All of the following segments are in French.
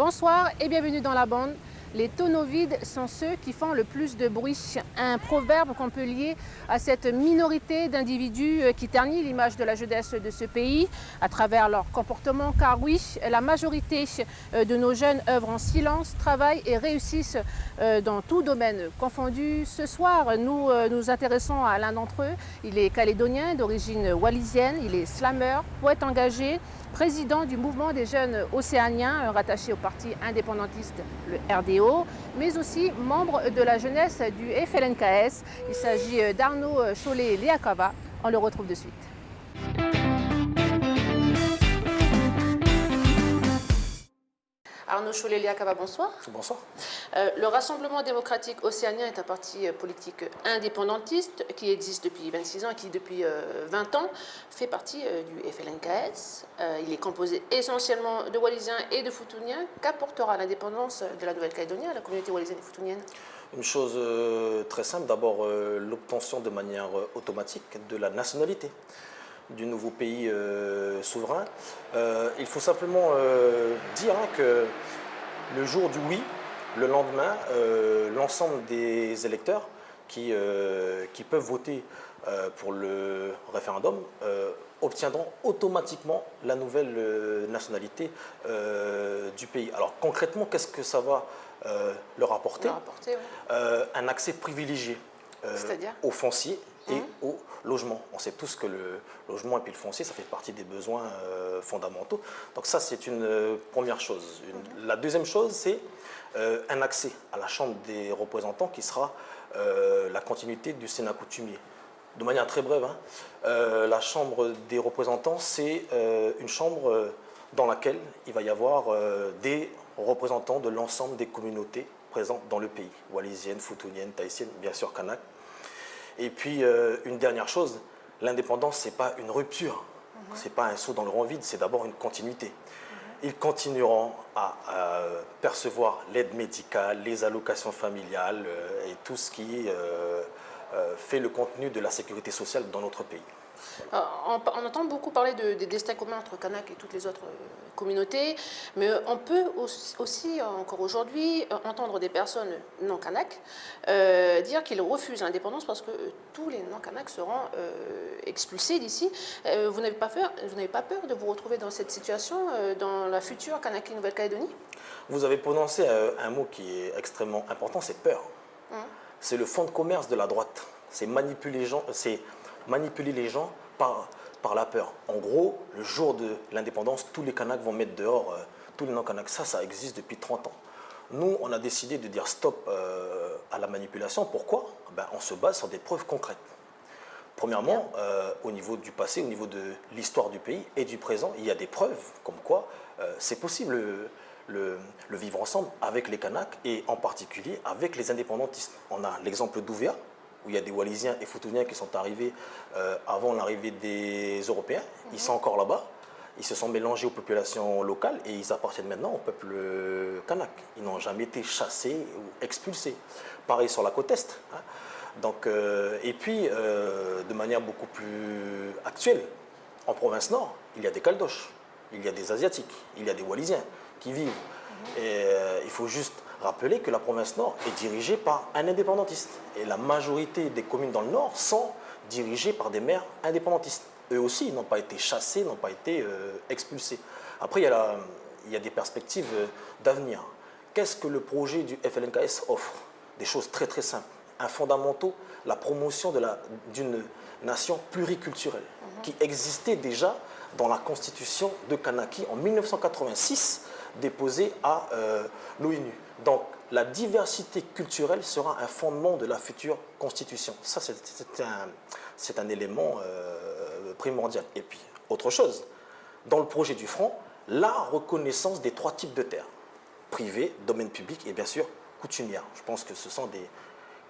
Bonsoir et bienvenue dans la bande. Les tonneaux vides sont ceux qui font le plus de bruit. Un proverbe qu'on peut lier à cette minorité d'individus qui ternit l'image de la jeunesse de ce pays à travers leur comportement. Car oui, la majorité de nos jeunes œuvrent en silence, travaillent et réussissent dans tout domaine confondu. Ce soir, nous nous intéressons à l'un d'entre eux. Il est calédonien d'origine wallisienne, il est slammer, poète engagé, président du mouvement des jeunes océaniens, rattaché au parti indépendantiste, le RDO, mais aussi membre de la jeunesse du FLNKS. Il s'agit d'Arnaud Chollet-Liakava. On le retrouve de suite. Arnaud Chollet-Liakava, bonsoir. Bonsoir. Le Rassemblement démocratique océanien est un parti politique indépendantiste qui existe depuis 26 ans et qui, depuis 20 ans, fait partie du FLNKS. Il est composé essentiellement de Wallisiens et de Futuniens. Qu'apportera l'indépendance de la Nouvelle-Calédonie à la communauté wallisienne et futunienne? Une chose très simple, d'abord l'obtention de manière automatique de la nationalité du nouveau pays souverain. Il faut simplement dire que le jour du oui, le lendemain, l'ensemble des électeurs qui peuvent voter pour le référendum obtiendront automatiquement la nouvelle nationalité du pays. Alors concrètement, qu'est-ce que ça va leur apporter? Oui. Un accès privilégié au foncier et au logement. On sait tous que le logement et puis le foncier, ça fait partie des besoins fondamentaux. Donc ça, c'est une première chose. La deuxième chose, c'est un accès à la Chambre des représentants qui sera la continuité du Sénat coutumier. De manière très brève, la Chambre des représentants, c'est une chambre dans laquelle il va y avoir des représentants de l'ensemble des communautés présentes dans le pays. Wallisiennes, futuniennes, tahitiennes, bien sûr kanak. Et puis, une dernière chose, l'indépendance, ce n'est pas une rupture, ce n'est pas un saut dans le rang vide, c'est d'abord une continuité. Ils continueront à percevoir l'aide médicale, les allocations familiales et tout ce qui fait le contenu de la sécurité sociale dans notre pays. On entend beaucoup parler des destins communs entre Kanak et toutes les autres communautés, mais on peut aussi, encore aujourd'hui, entendre des personnes non-Kanak dire qu'ils refusent l'indépendance parce que tous les non-Kanak seront expulsés d'ici. Vous n'avez pas peur de vous retrouver dans cette situation dans la future Kanak Nouvelle-Calédonie? Vous avez prononcé un mot qui est extrêmement important, c'est peur. C'est le fonds de commerce de la droite. C'est manipuler les gens par la peur. En gros, le jour de l'indépendance, tous les Kanaks vont mettre dehors tous les non-Kanaks. Ça existe depuis 30 ans. Nous, on a décidé de dire stop à la manipulation. Pourquoi? On se base sur des preuves concrètes. Premièrement, au niveau du passé, au niveau de l'histoire du pays et du présent, il y a des preuves comme quoi c'est possible le vivre ensemble avec les Kanaks et en particulier avec les indépendantistes. On a l'exemple d'Ouvéa, où il y a des Wallisiens et Futuniens qui sont arrivés avant l'arrivée des Européens. Ils sont encore là-bas. Ils se sont mélangés aux populations locales et ils appartiennent maintenant au peuple kanak. Ils n'ont jamais été chassés ou expulsés. Pareil sur la côte Est. Donc, et puis, de manière beaucoup plus actuelle, en province Nord, il y a des Caldoches, il y a des Asiatiques, il y a des Wallisiens qui vivent. Et il faut juste rappeler que la province Nord est dirigée par un indépendantiste. Et la majorité des communes dans le Nord sont dirigées par des maires indépendantistes. Eux aussi, ils n'ont pas été chassés, n'ont pas été expulsés. Après, il y a des perspectives d'avenir. Qu'est-ce que le projet du FLNKS offre? Des choses très très simples. Un fondamental, la promotion d'une nation pluriculturelle qui existait déjà dans la constitution de Kanaki en 1986, déposée à l'ONU. Donc, la diversité culturelle sera un fondement de la future constitution. Ça, c'est un élément primordial. Et puis, autre chose, dans le projet du Front, la reconnaissance des 3 types de terres, privées, domaine public et bien sûr coutumière. Je pense que ce sont des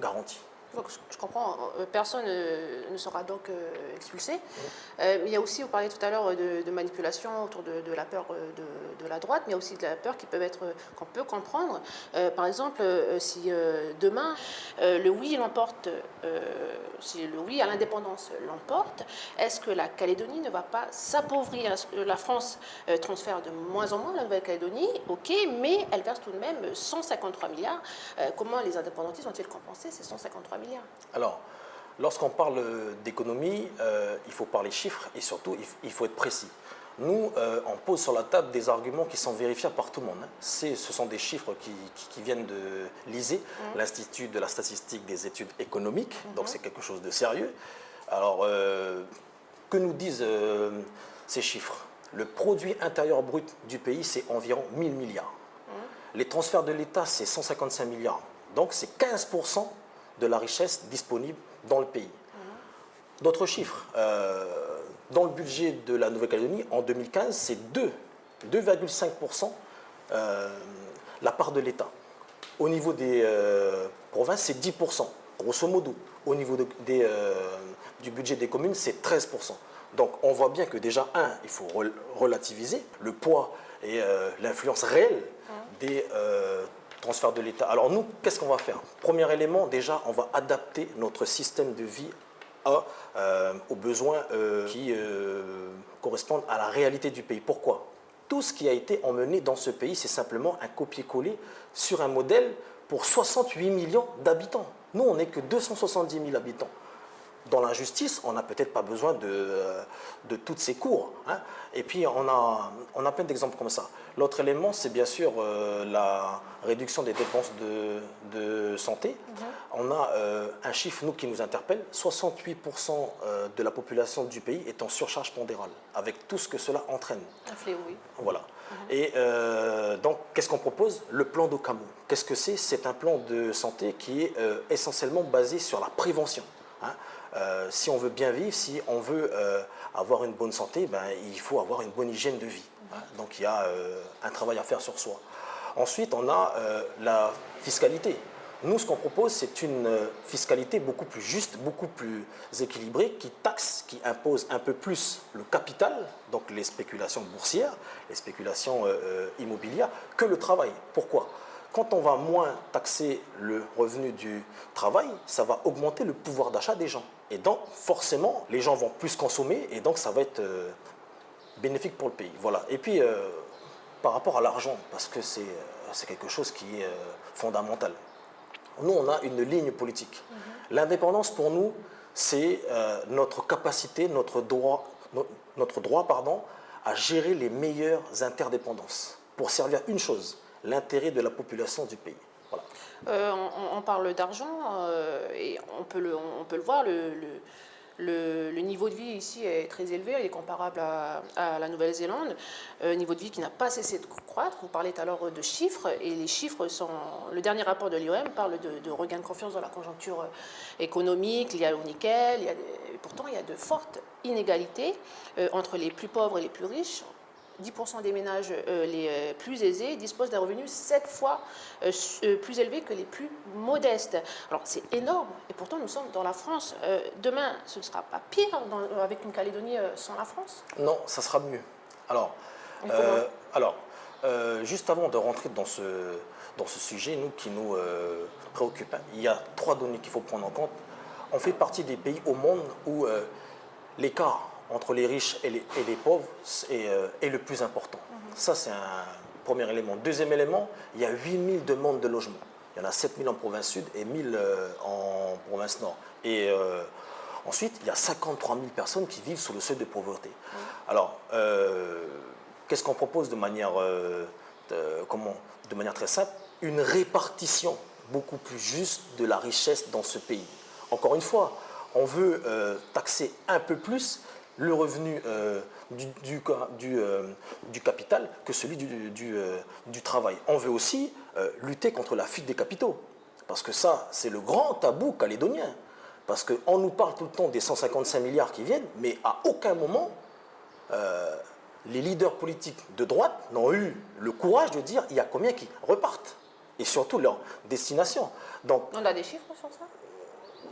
garanties. Donc, je comprends, personne ne sera donc expulsé. Mais il y a aussi, vous parliez tout à l'heure de manipulation autour de la peur de la droite, mais il y a aussi de la peur qu'on peut comprendre. Par exemple, si demain le oui l'emporte, si le oui à l'indépendance l'emporte, est-ce que la Calédonie ne va pas s'appauvrir? La France transfère de moins en moins la Nouvelle-Calédonie, ok, mais elle verse tout de même 153 milliards. Comment les indépendantistes vont-ils compenser ces 153 milliards? Alors, lorsqu'on parle d'économie, il faut parler chiffres et surtout, il faut être précis. Nous, on pose sur la table des arguments qui sont vérifiables par tout le monde. Ce sont des chiffres qui viennent de l'ISEE, l'Institut de la statistique des études économiques, donc c'est quelque chose de sérieux. Alors, que nous disent ces chiffres? Le produit intérieur brut du pays, c'est environ 1000 milliards. Les transferts de l'État, c'est 155 milliards. Donc, c'est 15% de la richesse disponible dans le pays. D'autres chiffres. Dans le budget de la Nouvelle-Calédonie, en 2015, c'est 2,5% la part de l'État. Au niveau des provinces, c'est 10%, grosso modo. Au niveau du budget des communes, c'est 13%. Donc on voit bien que déjà, il faut relativiser le poids et l'influence réelle des transferts de l'État. Alors nous, qu'est-ce qu'on va faire? Premier élément, déjà, on va adapter notre système de vie aux besoins qui correspondent à la réalité du pays. Pourquoi? Tout ce qui a été emmené dans ce pays, c'est simplement un copier-coller sur un modèle pour 68 millions d'habitants. Nous, on n'est que 270 000 habitants. Dans la justice, on n'a peut-être pas besoin de toutes ces cours. Et puis, on a plein d'exemples comme ça. L'autre élément, c'est bien sûr la réduction des dépenses de santé. On a un chiffre, nous, qui nous interpelle. 68% de la population du pays est en surcharge pondérale, avec tout ce que cela entraîne. Un fléau, oui. Voilà. Et donc, qu'est-ce qu'on propose? Le plan d'Ocamou. Qu'est-ce que c'est? C'est un plan de santé qui est essentiellement basé sur la prévention. Si on veut bien vivre, si on veut avoir une bonne santé, il faut avoir une bonne hygiène de vie. Donc il y a un travail à faire sur soi. Ensuite, on a la fiscalité. Nous, ce qu'on propose, c'est une fiscalité beaucoup plus juste, beaucoup plus équilibrée, qui taxe, qui impose un peu plus le capital, donc les spéculations boursières, les spéculations immobilières, que le travail. Pourquoi? Quand on va moins taxer le revenu du travail, ça va augmenter le pouvoir d'achat des gens. Et donc, forcément, les gens vont plus consommer et donc ça va être bénéfique pour le pays. Voilà. Et puis, par rapport à l'argent, parce que c'est quelque chose qui est fondamental. Nous, on a une ligne politique. L'indépendance, pour nous, c'est notre capacité, notre droit à gérer les meilleures interdépendances pour servir une chose, l'intérêt de la population du pays. Voilà. On parle d'argent et on peut le voir, le niveau de vie ici est très élevé, il est comparable à la Nouvelle-Zélande, niveau de vie qui n'a pas cessé de croître. Vous parlez tout à l'heure de chiffres, et les chiffres sont... Le dernier rapport de l'IOM parle de regain de confiance dans la conjoncture économique, liée au nickel, pourtant il y a de fortes inégalités entre les plus pauvres et les plus riches. 10% des ménages les plus aisés disposent d'un revenu 7 fois plus élevé que les plus modestes. Alors c'est énorme, et pourtant nous sommes dans la France. Demain, ce ne sera pas pire avec une Calédonie sans la France? Non, ça sera mieux. Alors, juste avant de rentrer dans ce sujet, qui nous préoccupe, il y a 3 données qu'il faut prendre en compte. On fait partie des pays au monde où l'écart entre les riches et les pauvres est le plus important. Ça, c'est un premier élément. Deuxième élément, il y a 8000 demandes de logement. Il y en a 7000 en province sud et 1000 en province nord. Et ensuite, il y a 53 000 personnes qui vivent sous le seuil de pauvreté. Alors, qu'est-ce qu'on propose de manière très simple? Une répartition beaucoup plus juste de la richesse dans ce pays. Encore une fois, on veut taxer un peu plus le revenu du capital que celui du travail. On veut aussi lutter contre la fuite des capitaux, parce que ça, c'est le grand tabou calédonien. Parce qu'on nous parle tout le temps des 155 milliards qui viennent, mais à aucun moment, les leaders politiques de droite n'ont eu le courage de dire il y a combien qui repartent, et surtout leur destination. Donc, on a des chiffres sur ça?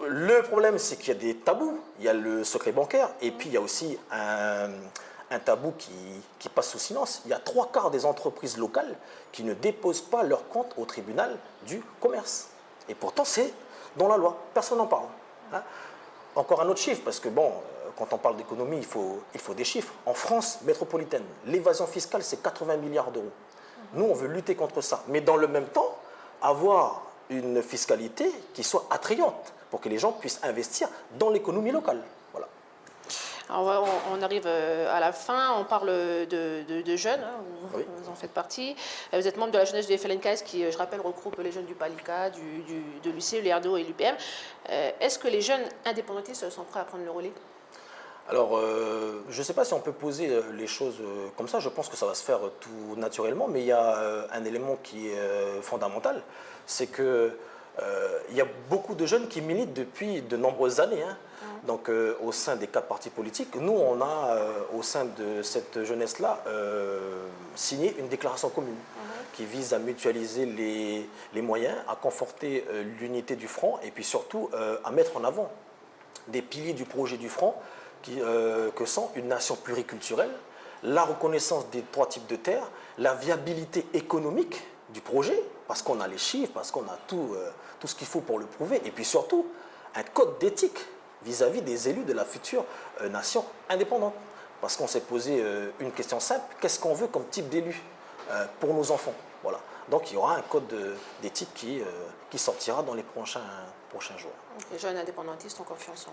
le problème, c'est qu'il y a des tabous. Il y a le secret bancaire et puis il y a aussi un tabou qui passe sous silence. Il y a 3/4 des entreprises locales qui ne déposent pas leur compte au tribunal du commerce. Et pourtant, c'est dans la loi. Personne n'en parle. Hein. Encore un autre chiffre, parce que bon, quand on parle d'économie, il faut des chiffres. En France métropolitaine, l'évasion fiscale, c'est 80 milliards d'euros. Nous, on veut lutter contre ça. Mais dans le même temps, avoir une fiscalité qui soit attrayante pour que les gens puissent investir dans l'économie locale. Voilà. Alors, on arrive à la fin, on parle de jeunes, hein, vous en faites partie. Vous êtes membre de la jeunesse du FLNKS qui, je rappelle, regroupe les jeunes du PALICA, de l'UC, l'URDO et l'UPM. Est-ce que les jeunes indépendantistes sont prêts à prendre le relais? Alors, je ne sais pas si on peut poser les choses comme ça, je pense que ça va se faire tout naturellement, mais il y a un élément qui est fondamental, c'est qu'il y a beaucoup de jeunes qui militent depuis de nombreuses années, hein. Donc au sein des 4 partis politiques. Nous, on a, au sein de cette jeunesse-là, signé une déclaration commune qui vise à mutualiser les moyens, à conforter l'unité du front et puis surtout à mettre en avant des piliers du projet du front que sont une nation pluriculturelle, la reconnaissance des 3 types de terres, la viabilité économique du projet, parce qu'on a les chiffres, parce qu'on a tout ce qu'il faut pour le prouver, et puis surtout un code d'éthique vis-à-vis des élus de la future nation indépendante. Parce qu'on s'est posé une question simple, qu'est-ce qu'on veut comme type d'élu pour nos enfants? Voilà. Donc il y aura un code d'éthique qui sortira dans les prochains jours. Les jeunes indépendantistes ont confiance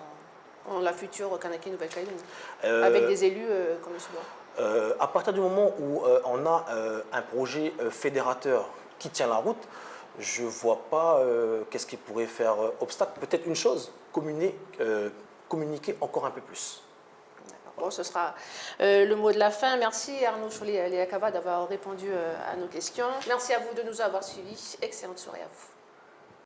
en la future Kanaki Nouvelle-Calédonie, avec des élus comme le Soudan. À partir du moment où on a un projet fédérateur qui tient la route, je ne vois pas qu'est-ce qui pourrait faire obstacle. Peut-être une chose, communiquer encore un peu plus. Bon, ce sera le mot de la fin. Merci Arnaud Chouli-Léakaba d'avoir répondu à nos questions. Merci à vous de nous avoir suivis. Excellente soirée à vous.